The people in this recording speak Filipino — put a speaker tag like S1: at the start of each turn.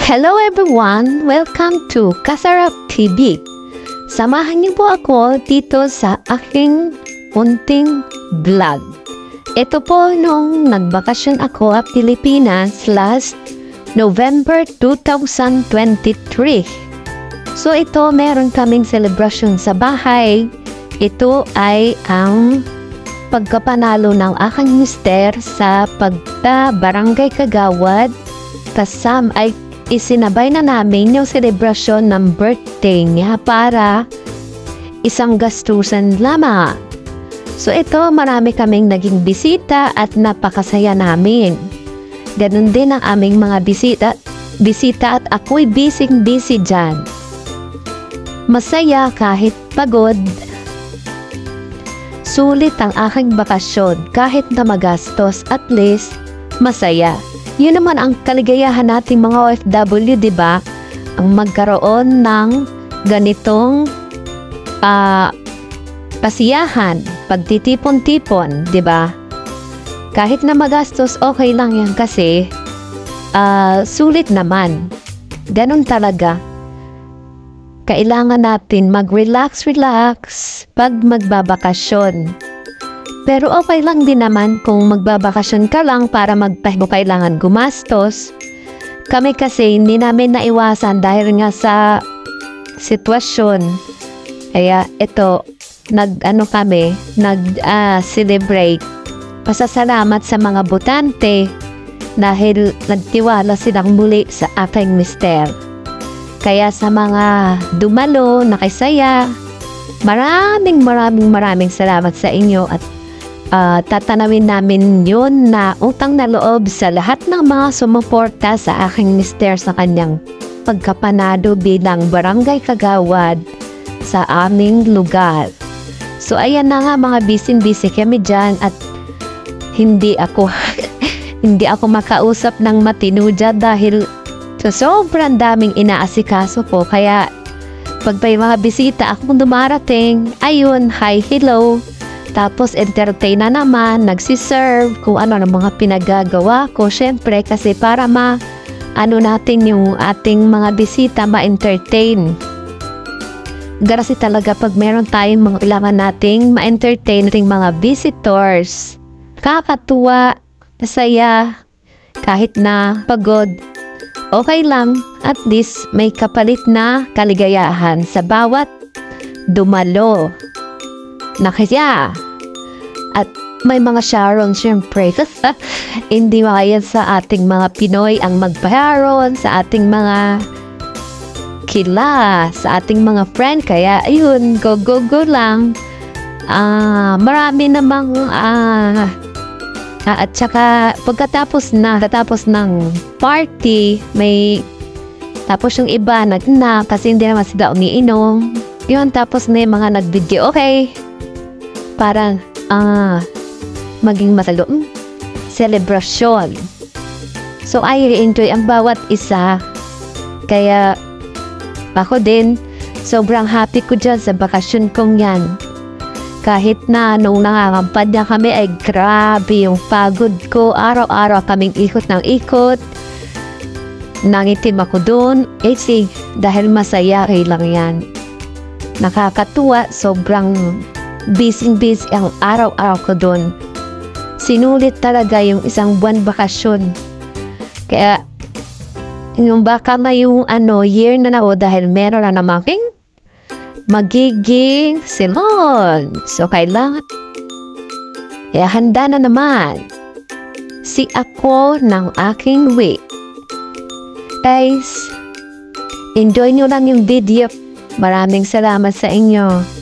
S1: Hello everyone! Welcome to Kasarap TV. Samahan niyo po ako dito sa aking munting vlog. Ito po nung nagbakasyon ako at Pilipinas last November 2023. So ito meron kaming celebration sa bahay. Ito ay ang pagkapanalo ng aking mister sa pagka-barangay Kagawad. Kasam ay isinabay na namin yung selebrasyon ng birthday niya para isang gastusan lamang. So ito, marami kaming naging bisita at napakasaya namin. Ganun din ang aming mga bisita at ako'y busy dyan. Masaya kahit pagod. Sulit ang aking bakasyon kahit na magastos, at least masaya. Yun naman ang kaligayahan nating mga OFW, di ba? Ang magkaroon ng ganitong pasiyahan, pagtitipon-tipon, di ba? Kahit na magastos, okay lang yan kasi sulit naman. Ganun talaga. Kailangan natin mag-relax pag magbabakasyon. Pero okay lang din naman kung magbabakasyon ka lang para magpahibo kailangan gumastos. Kami kasi hindi namin naiwasan dahil nga sa sitwasyon. Kaya ito, nag-celebrate. Pasasalamat sa mga botante dahil nagtiwala silang muli sa aking mister. Kaya sa mga dumalo, nakisaya, maraming salamat sa inyo at tatanawin namin yun na utang na loob sa lahat ng mga sumuporta sa aking mister sa kanyang pagkapanado bilang barangay Kagawad sa aming lugar. So ayan na nga, mga busy kami dyan at hindi ako makausap ng matino dyan dahil sobrang daming inaasikaso po. Kaya pag may mga bisita akong dumarating, ayun, hi, hello. Tapos entertain na naman, nagsiserve kung ano ng mga pinagagawa ko. Syempre kasi para natin yung ating mga bisita ma-entertain. Kasi talaga pag meron tayong mga kailangan nating ma-entertain ring mga visitors. Kakatuwa, masaya, kahit na pagod. Okay lang, at least may kapalit na kaligayahan sa bawat dumalo. Nakasya. At may mga Sharon syempre. Hindi makaya sa ating mga Pinoy ang magpaharon, sa ating mga kila, sa ating mga friend. Kaya ayun, go lang. Marami namang at saka pagkatapos ng party, tapos yung iba nag-nap kasi hindi naman sila umiinom. Yun, tapos na yung mga nag-video, okay. Para maging masalong celebration. So I enjoy ang bawat isa. Kaya ako din, sobrang happy ko dyan sa bakasyon kong yan. Kahit na nung nangangampad na kami ay grabe yung pagod ko. Araw-araw kaming ikot ng ikot. Nangitim ako doon. Dahil masaya, lang yan. Nakakatuwa, sobrang busy ang araw-araw ko doon. Sinulit talaga yung isang buwan bakasyon. Kaya yung baka na yung year na dahil meron na naman magiging silon. So kailangan handa na naman si ako ng aking week. Guys, enjoy nyo lang yung video. Maraming salamat sa inyo.